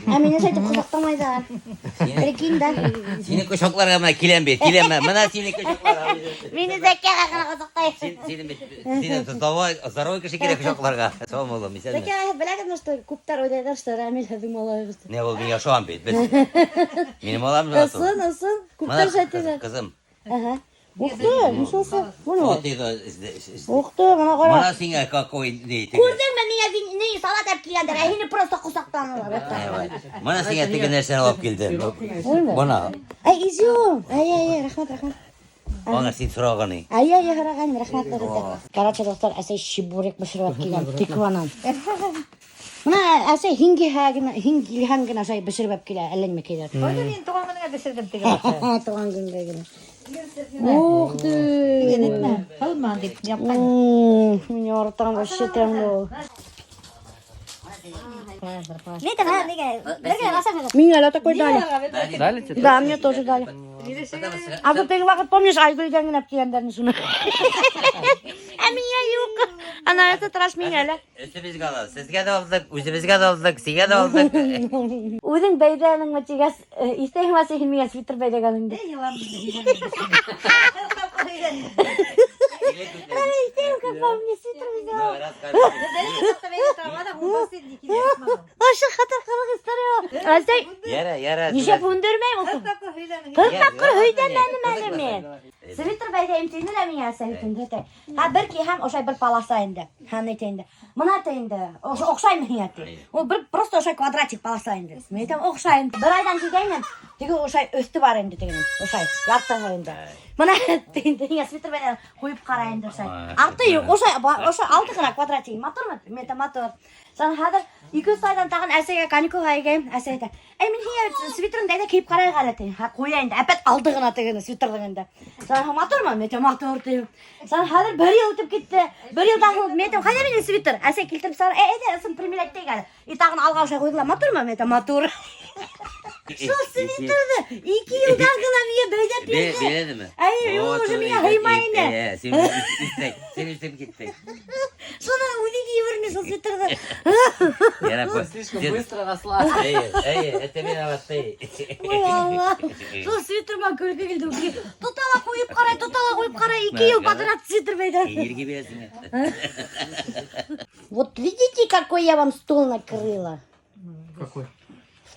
Мені сөйтіп қызықтамайды. Прикинь, да? Сенің көшоқларға мына келембейді, келембе. Мына сенің көшоқларға. Мені зәкке қақына қызықтайды. Сені здоровый кіші керек көшоқларға. Сол молы, мен сәлме. Зәкке біләгін, что көптер ойлайдар, что Рамил хәдің малайғызды. Не ол, мен яшуам бейді, біз. Менің молам жату. Ысын, көптер жайтыға. Қызым. Ага. Уқты, мұшылсы. Вот это... Уқты, ғана қара. Мына сенге какой ней. Көрдің бі, мен не салат әп келгендер, әйіні просто құсақтанылар. Мына сенге тігі нәрсені алып келді. Бұна. Ай, изюм. Ай, рахмат. Оңа сен сұрағаны. Ай, қарағаным, рахмат. Короче, достар, әсей шибурек бішіріп келген, тикванан. Мына әсей хинги хангына жай бішіріп келген, әлленме келер. Oydu men tuğan gününe düşürdüm tıgı. Туған күнге келер. Ух ты! Olman deyip yapkan. Мен ортан вообще темно. Мне это такой дали. Дали? Да, мне тоже дали. А тут ты вахт помнишь, Айгуль Гангина пьян шуна. А меня юбка. А на этот раз меняли. Өсімізге алады. Сізге де алдық, өзімізге де алдық, сізге де алдық. Өзің бәйдәнің матигас, истейін васы хилмеген свитер бәйдәгәніңді. Истейін капа, мне свитер взял. Ашы қатар қылық история. Аздай, Яра. неше бүндірмейм ұқым. Қырқаққыр høйден мәні. Свитер бәйдәйім тейді де мен әсәйтін дөте. Ха бір ки хам ошай бір паласа енді. Хам етейінді. Мұна тейінді. Оқшай мұхын әтті. Ол просто ошай квадратик паласа енді. Мен етем оқшайын. Бір айдан кегеймен. Теге ошай өсті бар енді дегенім. Ошай. Ярттан енді. Мұна тейінді. Свитер бәйдәйін қойып қарайынды ошай. Арты yok. Ошай алты ғына квадратик. Мотор ма? Мета мотор. Сан хадыр 200 айдан тағын әсеге каникул айгайым. Әсе айта. Ай мен хия свитерімді айда кейіп қарай қаратайын. Қояйынды. Әпәт алды ғына тегені свитерлігінде. Сан мотор ма? Мета мотор дейім. Сан хадыр бір ел өтіп кетті. Бір ел тағылып метем қайда менен свитер? Әсе келтіріп саған. Әйді сын примерять дейгәді. И тағын алға ұшай қойдыла. Мотор ма? Мета мотор. Шо свитерді? 2 елдан ғына мен бәйдәп берді. Береді ме? Ай, ол уже мен қаймайынды. Сен үстеп кетті. Шона үліге өріне сол свитерді. Слишком быстро росла. Это мен аватты. Ой, Алла. Сол свитерма көлге келді. Тұтала қойып қарай, 2 ел подряд свитер бәйді. Ерге бересің. Вот видите, какой я вам стол накрыла? Какой?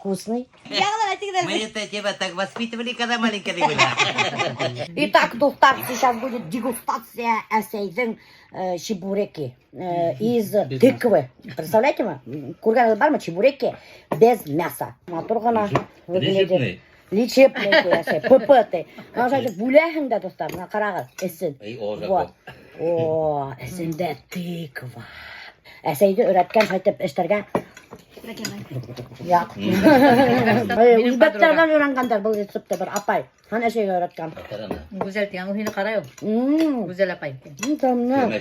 Вкусный. Мы это тебя так воспитывали, когда маленькие были. Итак, достар, сейчас будет дегустация әсейдің чебуреки из тыквы. Представляете ма? Курган бар ма чебуреки без мяса. Матурғана выглядит. Лечебный әсей, ПП-ты. Ана жайды бүләхіңді достар, на қарағыз, әсін. Вот. О, әсінде тыква. Әсейді өреткен жайтып іштерге. Яқ. Үлбәттерден өранғандар бұл рецепті бір апай. Хан әсейге өреткен. Güzel diyen o hini karayım. Güzel apay. Tamam.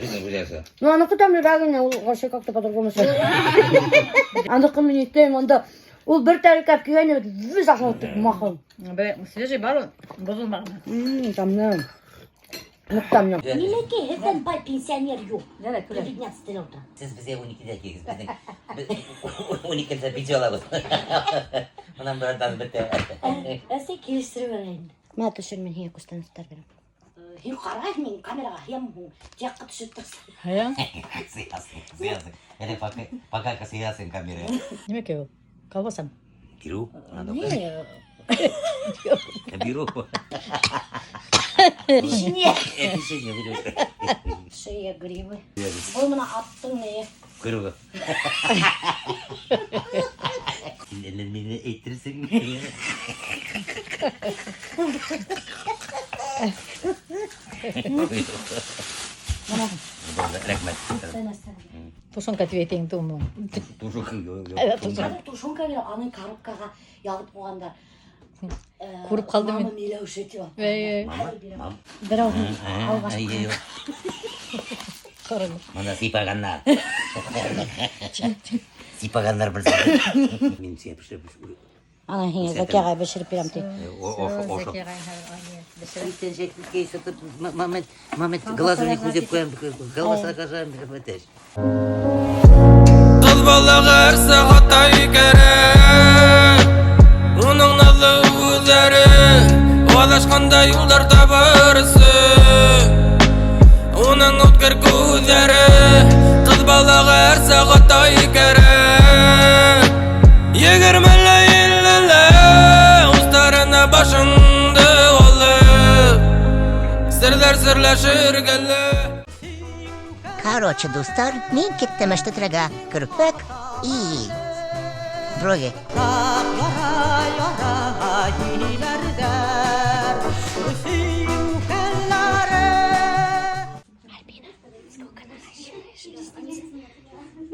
Ну, она куда мне рагина, вообще как-то по-другому все. Анда кым нетем, анда ул бир тәркәп кигән, виз ашатып махым. Свежий бар, bozulmadı. Tamam. Tamam. Nimeки, һездән бай пенсионер юк. Evet, öyle. 19 елда. Siz bize 12'de kiriz. 12'de bitiyor alabız. Ondan buradan bitti. Әсей килештереп берәйин. Мә төшер мен һия күстән стар берем. Һи карагыз мен камерага һиям җакка төшеп торсын. Haya. Сыясың. Hele пока сыясың камеры. Ne ki o? Kalbasan. Беру. Ne? Беру. Печенье. Печенье беру. Шея грибы. Бұл мына аттың не? Kuyruğu. Ellerini ettirsin. Rahmet. Tuşun katvetin tumu. Tuşuk yok. Evet tuşun. Қазір тушенка келіп, аны коробкаға ялып қойғанда. Көріп қалдым мен. Мама милеуші етіп алып. Мам. Бір алғаш. Қараңыз. Мына сипағандар. Сипағандар білсін. Мен сен пішіріп Ана хиңе Закияға бешіріп берем тей. Ошо. Сен жеткізгей сөтіп, мамет глазыны көзеп қоям, қалбаса қажарым, әтеш. Қыз балығы әр сағатта екері yollarda barısı Onun o'tkir ko'zlari Qiz bola har soatda yigirib 20 yillar O'zlarini boshingda olib Sirlar sirlashirganlar Короче, достар, мен кеттім штатрага кірпік и брови.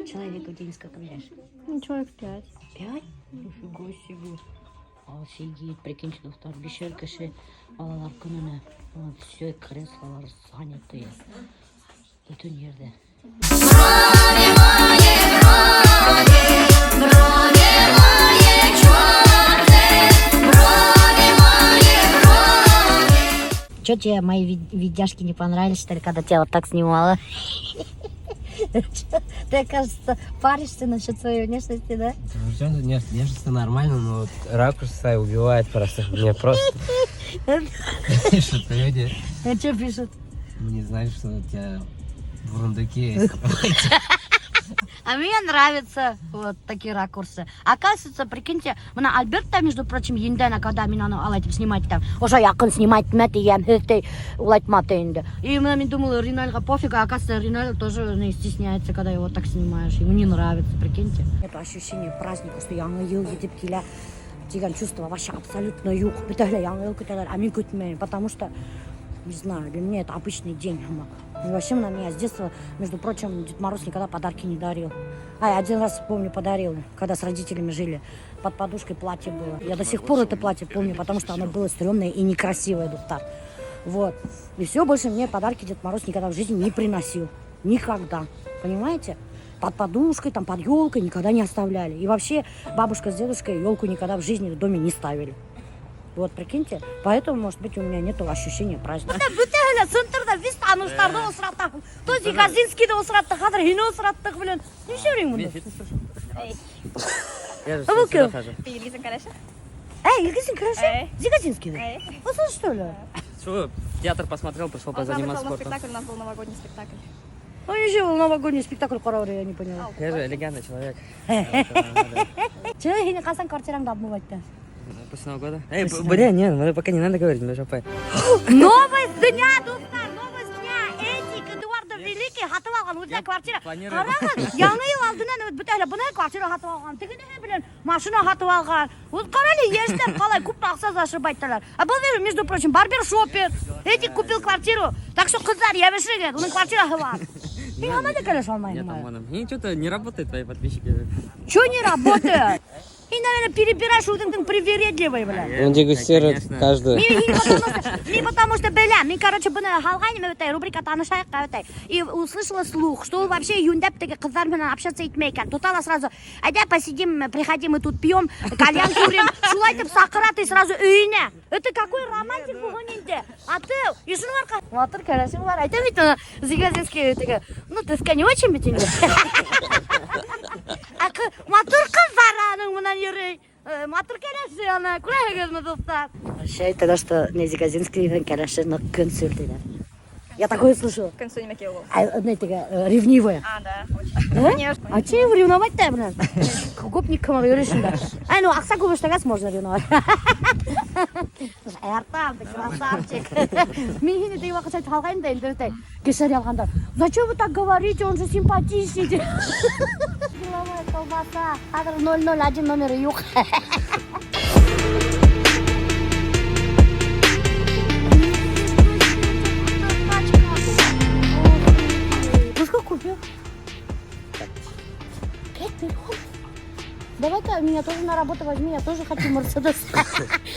Человеку в день сколько берешь? Человек 5. 5? Нифига себе. Офигеть, прикиньте, достар, бешеркаши, балалар күніне. Все креслолар занятые. Bütün yerde. Чё тебе мои видяшки не понравились, что ли, когда тебя вот так снимала? Ты, кажется, паришься насчет своей внешности, да? Причем тут внешность нормально, но вот ракурс убивает просто. Мне просто пишут люди. А что пишут? Не знаю, что у тебя бурундуки есть. А мне нравятся вот такие ракурсы. Оказывается, прикиньте, мына Альберт-то, между прочим, ендена, когда меня алайтып снимать там, уже якын снимать мәте ем, хетей, улайтматы инде. И мен думала, Ринальға пофиг, а оказывается, Риналь тоже не стесняется, когда его так снимаешь. Ему не нравится, прикиньте. Это ощущение праздника, что яңы ел етіп келе, деген чувство вообще абсолютно юк. Бітәлі яңы ел көтелер, а мен көтмеймін, потому что, не знаю, для меня это обычный день. И вообще на меня с детства, между прочим, Дед Мороз никогда подарки не дарил. А, один раз, помню, подарил, когда с родителями жили. Под подушкой платье было. Я до сих пор это платье помню, потому что оно было стрёмное и некрасивое, Духтар. Вот. И все, больше мне подарки Дед Мороз никогда в жизни не приносил. Никогда. Понимаете? Под подушкой, там, под елкой никогда не оставляли. И вообще бабушка с дедушкой елку никогда в жизни в доме не ставили. Вот, прикиньте, поэтому, может быть, у меня нету ощущения праздника. Бүтәлі центрда весь таныштарды осыраттық. То Зигазинскийді осыраттық, қазір хені осыраттық білен. Не шерің мұнды? Я же Бұл кім? хожу. Ильгизин Караша? Ильгизин Караша? Зигазинскийді? Осы что ли? Что, театр посмотрел, пришел позаниматься на спортом. спектакль, у нас был новогодний спектакль. Ну ничего, новогодний спектакль қарауыр, я не поняла. Я же элегантный человек. Че, хені қасан квартираңды абмы байтты? После Нового года? Эй, бля, нет, мы пока не надо говорить, мы же Новость дня, достар, новость дня. Этик, Эдуардо Великий хатып алған өзіне квартира. Қараңыз, яңы ел алдынан бүтәлі бұны квартира хатып алған. Тігіне білен машина хатып алған. Ол қарали, ештен қалай көпті ақса зашып айттылар. А бұл вері, между прочим, барбершопер. Этик купил квартиру. Так что қыздар, ебешірген, оның квартирасы бар. И она да, конечно, алмайын. И что-то не работает твои подписчики. Че не работает? И, наверное, перебираешь вот этим привередливый, блядь. Он дегустирует каждую. Не потому что, бля, мы, короче, были халгайнами, вот рубрика танышайық, и услышала слух, что он вообще юндап таки қыздармен общаться етмейкен. Тут она сразу, айда посидим, приходим, мы тут пьем, кальян курим, шулайтып сақырат, и сразу үйіне. Это какой романтик бұғын енді. А ты, ешін арқа. Матыр, кәрәшім бар, айта бейті, Зигазинский, ну, тыска не очень бейті. Матыр қыздар аның мұнан ерей. Матыр кәрәші ана, күләйгізмі достар. Вообще, тогда что Зигазинский кәрәші нық күн сөйлдейдер. Я такое слышу. Концу не макелу. Ревнивая. А, да, Да? Конечно. А че его ревновать-то, блин? Гопник командируешь, да? Ай, ну, акса губишь, тогда можно ревновать. Эртам, ты красавчик. Михини, ты его хоть халгайм, да, интернет. Кесарь алганда. Зачем вы так говорите? Он же симпатичный. Деловая колбаса. Адрес 001 номер юг. Купил? 5 миллионов? Давай-ка меня тоже на работу возьми, я тоже хочу Мерседес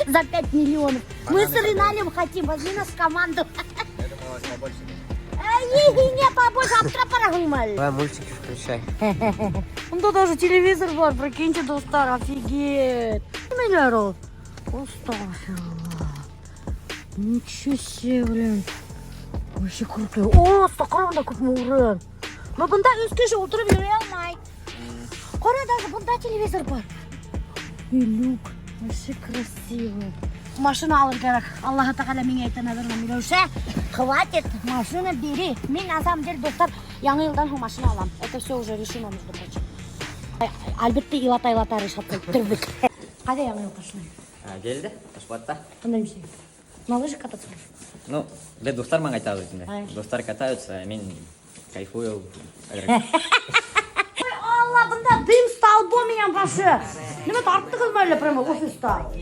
за 5 миллионов. Мы с Риналем хотим, возьми нас в команду. Я думал, вас побольше. Не побольше, обтрапара гымали. Давай мультики включай. Тут даже телевизор бар, прикиньте, достар, офигеть. Миллиард. Устафилла. Ничего себе, блин. Вообще крутой. О, стаканда көп мұрын. Мы бұнда өскеше отырып жүре алмай. Қора даже бұнда телевизор бар. И люк. Вообще красиво. машина алыр керек. Аллаха тағала мен айтана берме Милеуша. Хватит, машина бери. Мен на самом деле, достар, яңы жылдан машина алам. Это все уже решено, между прочим. Әлбетте илата решат тұрдық. Қайда яңы жыл машина? Келді, Ташпатта. Қандай месе? На лыжах кататься? Ну, бе достармен катабыз енді. Достар катаются, мен кайфую. Алла, бұнда дым столбо менен башы. Неме тарттыңыз ба әлі прямо офиста? 8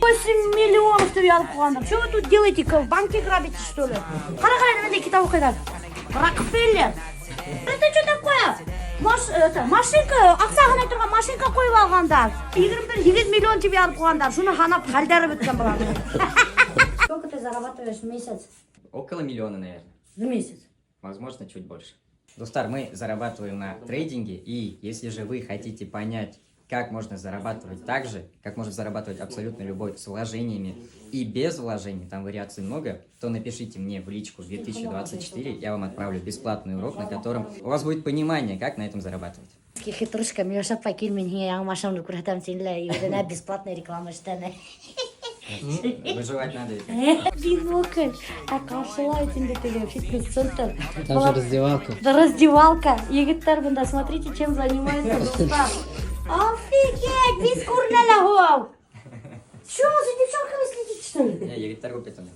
миллионов деп алып қойғандар. Что вы тут делаете? В банке грабите, что ли? Қара неменде китап оқидар. Рокфеллер. Это что такое? Машинка, ақсағын тұрған машинка қойып алғандар. 21 миллион тебе алып қойғандар. Шуны ханап халдары біткен бұлар. Сколько ты зарабатываешь в месяц? Около миллиона, наверное. В месяц? Возможно, чуть больше. Достар, мы зарабатываем на трейдинге, и если же вы хотите понять, как можно зарабатывать так же, как можно зарабатывать абсолютно любой с вложениями и без вложений, там вариаций много, то напишите мне в личку 2024, я вам отправлю бесплатный урок, на котором у вас будет понимание, как на этом зарабатывать. Хитрушка, Милеуша Пакиль, мен яңы машинаны күрәтәм сенле, юдына бесплатная реклама штаны. Выживать надо. Бинокль, а каршылай сенде төле, фитнес-центр. Там же раздевалка. Да, раздевалка. Егеттер бында, смотрите, чем занимается достар. Офигеть, без курналя гол. Что, за девчонками следите, что ли? Я египтару питаю.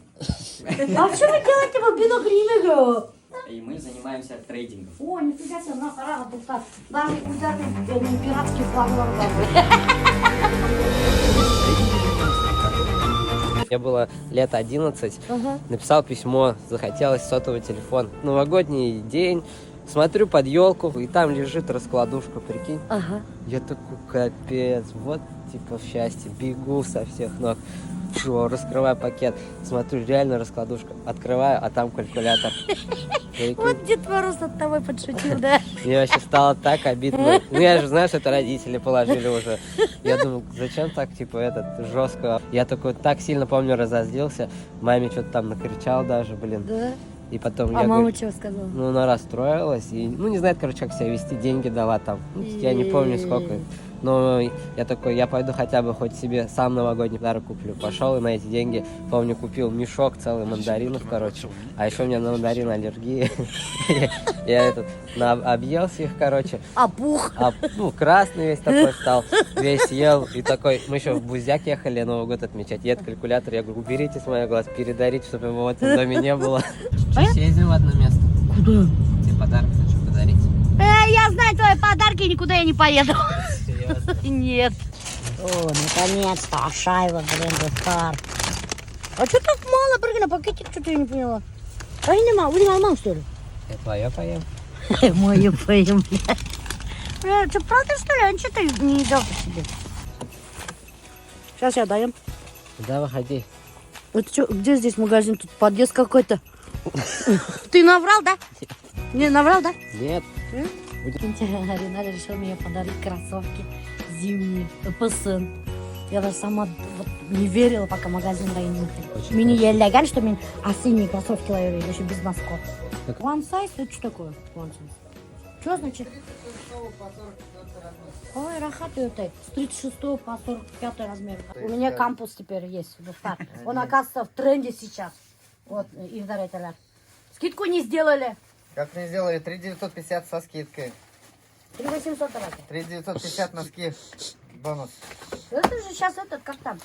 А что вы делаете в бинокль? И мы занимаемся трейдингом. О, нифига себе, на пора, достар. Даже ударный пиратский флагман. Мне было лет 11, написал письмо, захотелось сотовый телефон. Новогодний день, смотрю под елку, и там лежит раскладушка, прикинь. Ага. Я такой, капец, вот типа в счастье, бегу со всех ног. Фу, раскрываю пакет, смотрю, реально раскладушка, открываю, а там калькулятор. Вот Дед Мороз над тобой подшутил, да? Мне вообще стало так обидно. Ну, я же знаю, что это родители положили уже. Я думаю, зачем так, типа, жестко. Я такой так сильно, помню, разозлился. Маме что-то там накричал даже, блин. Да? И потом А я мама говорю, что сказала? ну, она расстроилась. И, ну, не знает, короче, как себя вести. Деньги дала там. Ну, я не помню, сколько. Но я такой, я пойду хотя бы хоть себе сам новогодний подарок куплю. Пошел и на эти деньги, помню, купил мешок целый мандаринов, короче. А еще у меня на мандарин аллергия. Я объелся их, короче. Опух. Ну, красный весь такой стал, весь ел. И такой, мы еще в Бузяк ехали Новый год отмечать. Едет калькулятор, я говорю, уберите с моих глаз, передарите, чтобы его в этом доме не было. Съездим в одно место. Куда? Тебе подарок хочу подарить. Я знаю твои подарки, никуда я не поеду. Нет. О, наконец-то, Ашаева, блин, Достар. А что так мало, прыгай на пакетик, что-то я не поняла. А я не могу, вы не мама, что ли? Я твое поем. Мою поем, блядь. Бля, что, правда, что ли? А что ты не едал по себе? Сейчас я даем. Да, выходи. Это что, где здесь магазин? Тут подъезд какой-то. Ты наврал, да? Не наврал, да? Нет. Ренат решил мне подарить кроссовки зимние, ПСН. Я даже сама вот не верила, пока магазин не открыл. Мне елеган, что мне осенние кроссовки ловили, еще без носков. One size, это что такое? One size. Что значит? Ой, рахат это. С 36 по 45 размер. У меня кампус теперь есть. Он оказывается в тренде сейчас. Вот, Ивдаретеля. Скидку не сделали. Как не сделали? 3950 со скидкой. 3800 давайте. 3950 носки. Бонус. Это же сейчас как там?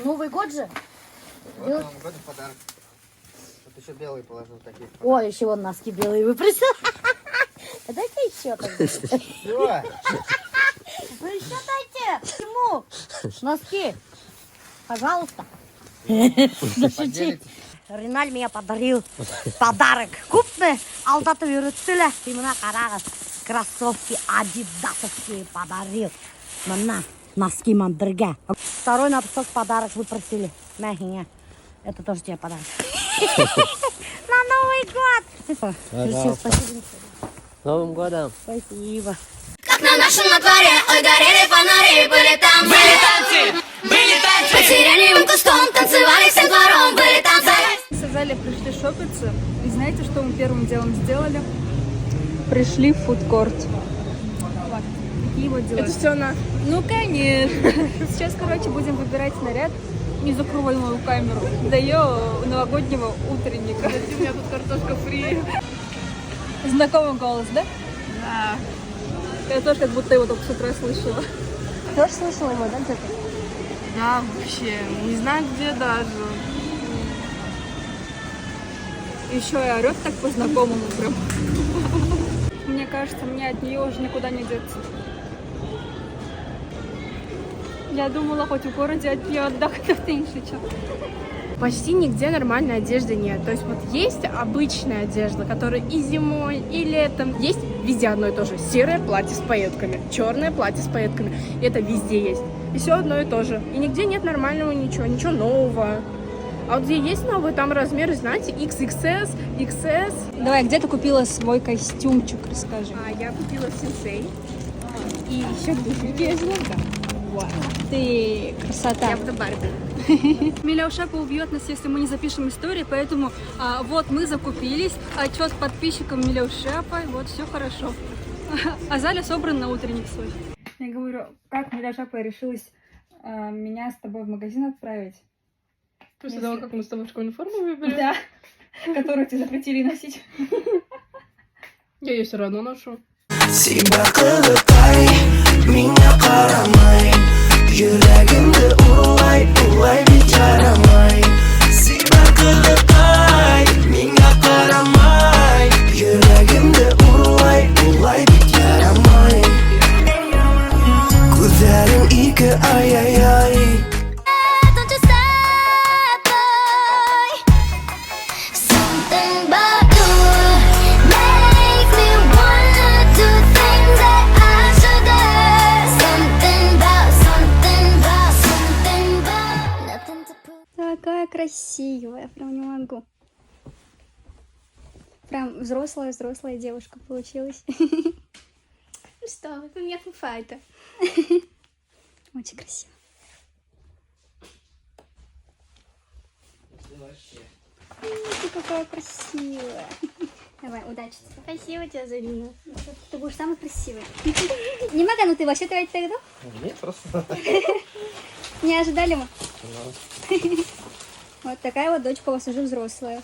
Новый год же? Вот Новый год подарок. Тут еще белый положил такие. Ой, еще вон носки белые выпросил. Дайте еще тогда. Все. Ну еще дайте. Почему? Носки. Пожалуйста. Зашути. Реналь меня подарил подарок. Купны, алдатып үйреттілі. И мына қарағыз, кроссовки адидасовские подарил. Мына носки мандырга. Второй написал подарок, вы просили. Мягенько. Это тоже тебе подарок. На Новый год. Все, спасибо. С Новым годом. Спасибо. Как на нашем дворе, ой, горели фонари, были танцы. Были танцы. Под сиреневым кустом танцевали всем двором, были танцы. Сказали, пришли шопиться. И знаете, что мы первым делом сделали? Пришли в фудкорт. Вот. Такие вот дела. Это все на... Ну, конечно. Сейчас, короче, будем выбирать наряд. незакрываемую камеру до ее новогоднего утренника. У меня тут картошка фри. Знакомый голос, да? Да. Я тоже как будто его только с утра слышала. Тоже слышала его, да, где-то? Да, вообще. Не знаю, где даже. Еще и орет так по-знакомому прям. Мне кажется, мне от нее уже никуда не деться. Я думала, хоть в городе от нее отдохнуть меньше, чем. Почти нигде нормальной одежды нет. То есть вот есть обычная одежда, которая и зимой, и летом. Есть везде одно и то же. Серое платье с пайетками, черное платье с пайетками. И это везде есть. И все одно и то же. И нигде нет нормального ничего нового. А вот где есть новые, там размеры, знаете, XXS, XS. Давай, где ты купила свой костюмчик, расскажи. Я купила в Сенсей. И еще туфельки я взяла, да. Вау. Ты красота. Я буду Барби. Миляушапа убьет нас, если мы не запишем истории, поэтому вот мы закупились, отчет подписчикам Миляушапа, вот все хорошо. А Заля собран на утренник свой. Я говорю, как Миляушапа решилась меня с тобой в магазин отправить? После того, как мы с тобой школьную форму выбрали? Да, которую тебе запретили носить. Я ее все равно ношу. Себя кылытай, меня карамай, йөрәгемде урлай, улай бит ярамай. Себя кылытай, меня карамай, йөрәгемде урлай, улай бит ярамай. Күзләрең ике ай-ай-ай. Don't you stop, boy. Something about you makes me wanna do things that I shouldn't. Something about nothing to prove. Такая красивая, прям не могу. Прям взрослая девушка получилась. Ну что, это у меня фуфайта. Очень красиво. Ты какая красивая. Давай, удачи. Спасибо тебе, Зарина. Ты будешь самый красивый. Не могу, ну ты вообще тратить тогда? Нет, просто. Не ожидали мы? Вот такая вот дочка у вас уже взрослая.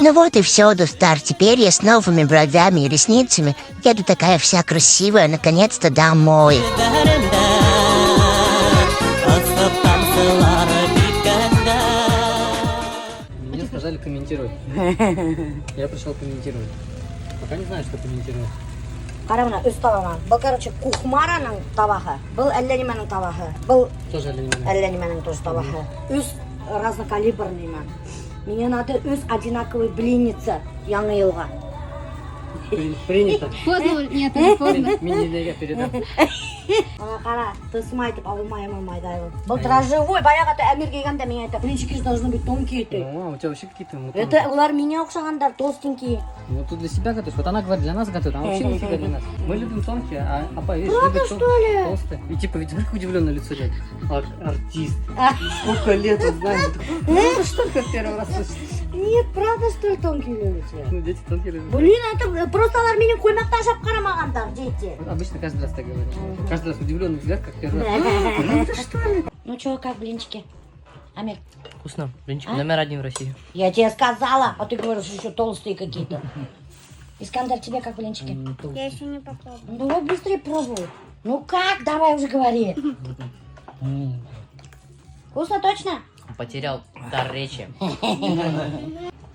Ну вот и все, Дустар. Теперь я с новыми бровями и ресницами еду такая вся красивая, наконец-то домой. Мне сказали комментировать. Я пришел комментировать. Пока не знаю, что комментировать. Карамна, өз табағынан. Бұл, короче, кухмараның табағы. Бұл әлләнимәнің табағы. Бұл Тоже алюминий. әлләнимәнің тоже табағы. Өз разнокалиберныйман. Мне надо өз одинаковый блинница яңы елға. Принято. Поздно, нет, не поздно. Мини-леге передам. Ана қара, тысым айтып алмаймын майдайлы. Бұл дрожжевой, баяғаты әмір келгенде мен айтып, блинчики должны быть тонкие. У тебя вообще какие-то... Это олар меня оқшағандар, толстенькие. Ну тут для себя готовишь. Вот она говорит, для нас готовит, а вообще нифига для нас. Мы любим тонкие, а папа, видишь, Правда, любит что ли? толстые. И типа, ведь как удивленное лицо делает. Артист. Сколько лет он знает. Ну что ты первый раз слышишь? Нет, правда, что ли, тонкие любите? Ну, дети тонкие любят. Блин, это просто олар менен қоймақтан жап қарамағандар, дети. Обычно каждый раз так говорит. Каждый раз удивленный взгляд, как первый раз. Правда, что ли? Ну чё, как блинчики? Амир, Вкусно. Блинчик номер 1 в России. я тебе сказала, а ты говоришь, еще толстые какие-то. Искандер, тебе как блинчики? Я еще не попробовала. Ну вот быстрее пробуй. Ну как? Давай уже говори. Вкусно точно? Потерял дар речи.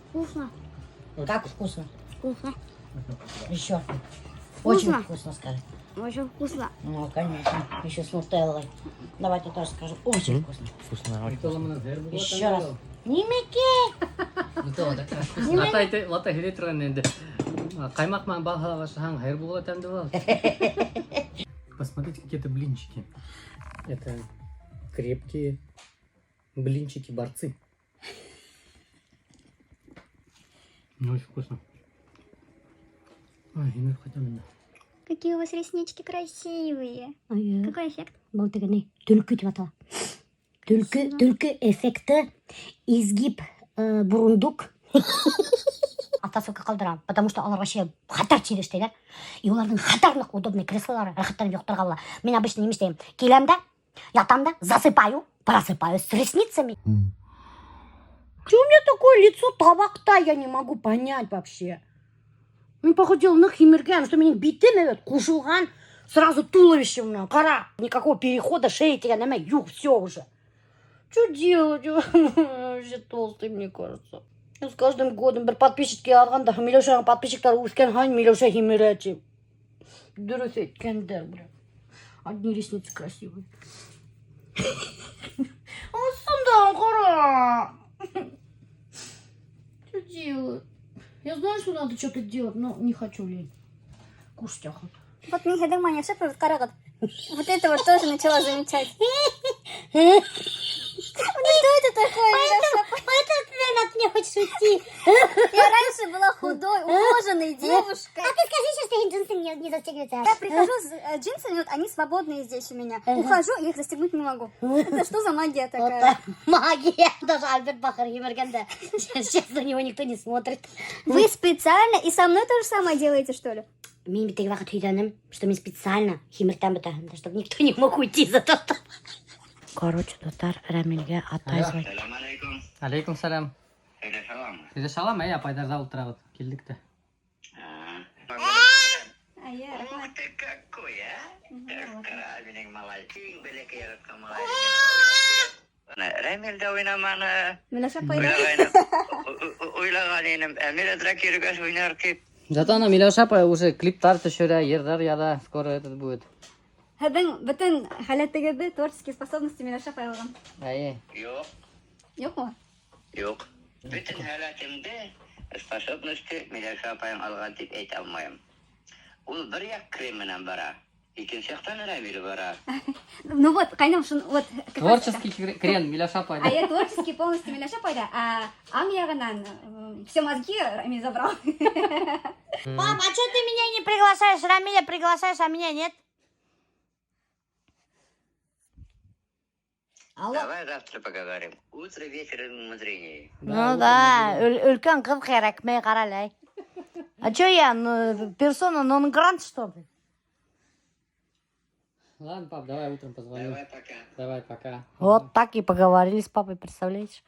Вкусно. Как вкусно? Вкусно. Еще. Очень Вкусно. вкусно, скажи. Очень вкусно. Ну, конечно. Еще с нутеллой. Давай ты тоже скажи. Очень вкусно. Вкусно. Еще раз. Немеки! Лата хиле тұрған енді. Қаймақман балғалавашыған хайыр болы тәмді болады. Посмотрите, какие-то блинчики. Это крепкие блинчики-борцы. Ну, очень вкусно. Ой, ну хотя бы. Какие у вас реснички красивые. Какой эффект? Бұл тігіне түлкі деп атала. Түлкі эффекті изгиб бурундук. автосылка қалдырамын, потому что олар вообще хаттар тиді іштейді. И олардың хаттарлық удобный креслолары, рахаттанып жоқтырғалы. Мен обычно не істеймін, келем да, ятам да, засыпаю, просыпаюсь с ресницами. Че у меня такое лицо табақта, я не могу понять вообще. Мен похудел на химерген, что менің бетім қушылған, сразу туловище у меня, қара. Никакого перехода шеи тебя на меня, юг, все уже. Что делать? Вообще толстый, мне кажется. С каждым годом бір подписчикке алғанда, Милеушаның подписчиктары өскен хайын Милеуша химерәтші. Дұрыс еткендер, бля. Одни ресницы красивые. Сонда, қара. Что делать? Я знаю, что надо что-то делать, но не хочу лень. Кушать охоту. Вот мне хедем Милеуша карагат. Вот это вот тоже начала замечать. Что это такое? Поэтому от меня хоть шути. Я раньше была худой, ухоженной девушкой. А ты скажи сейчас, что джинсы не застегиваются. Я прихожу с джинсами, вот они свободные здесь у меня. Ухожу, я их застегнуть не могу. Это что за магия такая? Магия. Даже Альберт Бахар химергенде. Сейчас на него никто не смотрит. Вы специально и со мной то же самое делаете, что ли? Мен бітегі вақыт үйденім, что мен специально химіртен бітігімді, чтобы никто не мог уйти за то, что... Короче, достар, Рәмилге атай звонит. Алейкум салям. Öyle şalam mı? Size şalam ya paydarda ultravat. Keldik de. Какой, а? Karabinin malay. Belki yaratkan malay. Remilde oynamana. Милеуша пойдет. Oylaganıyım. Emir Drakirgas oynar ki. Зато она Милеуша уже клиптар төшөрә, ердар яда. Скоро этот будет. Һеҙҙең бөтөн халәтегеҙҙе, творческие способности Милеуша пайлаған. Әйе. Yok. Юҡмы? Yok. Bütün hayatımda способности Милеуша апайың алған дип әйтә алмайым. Ул бер як кремінен бара. Икенче яктан Рамил бара. Ну вот, ҡайным шун, вот... Творческий крен Милеуша А пайда. я творческий полностью Милеуша пайда, а ам яғынан все мозги Рамиль забрал. Пап, а что ты меня не приглашаешь? Рамиля приглашаешь, а меня нет? Алло. Давай завтра поговорим. Утро вечером мудренее. Ну да, үлкен қыз керекмей қаралай. А что я, персона нон-грант, что ли? Ладно, пап, давай утром позвоню. Давай пока. Давай, пока. Вот так и поговорили с папой, представляешь?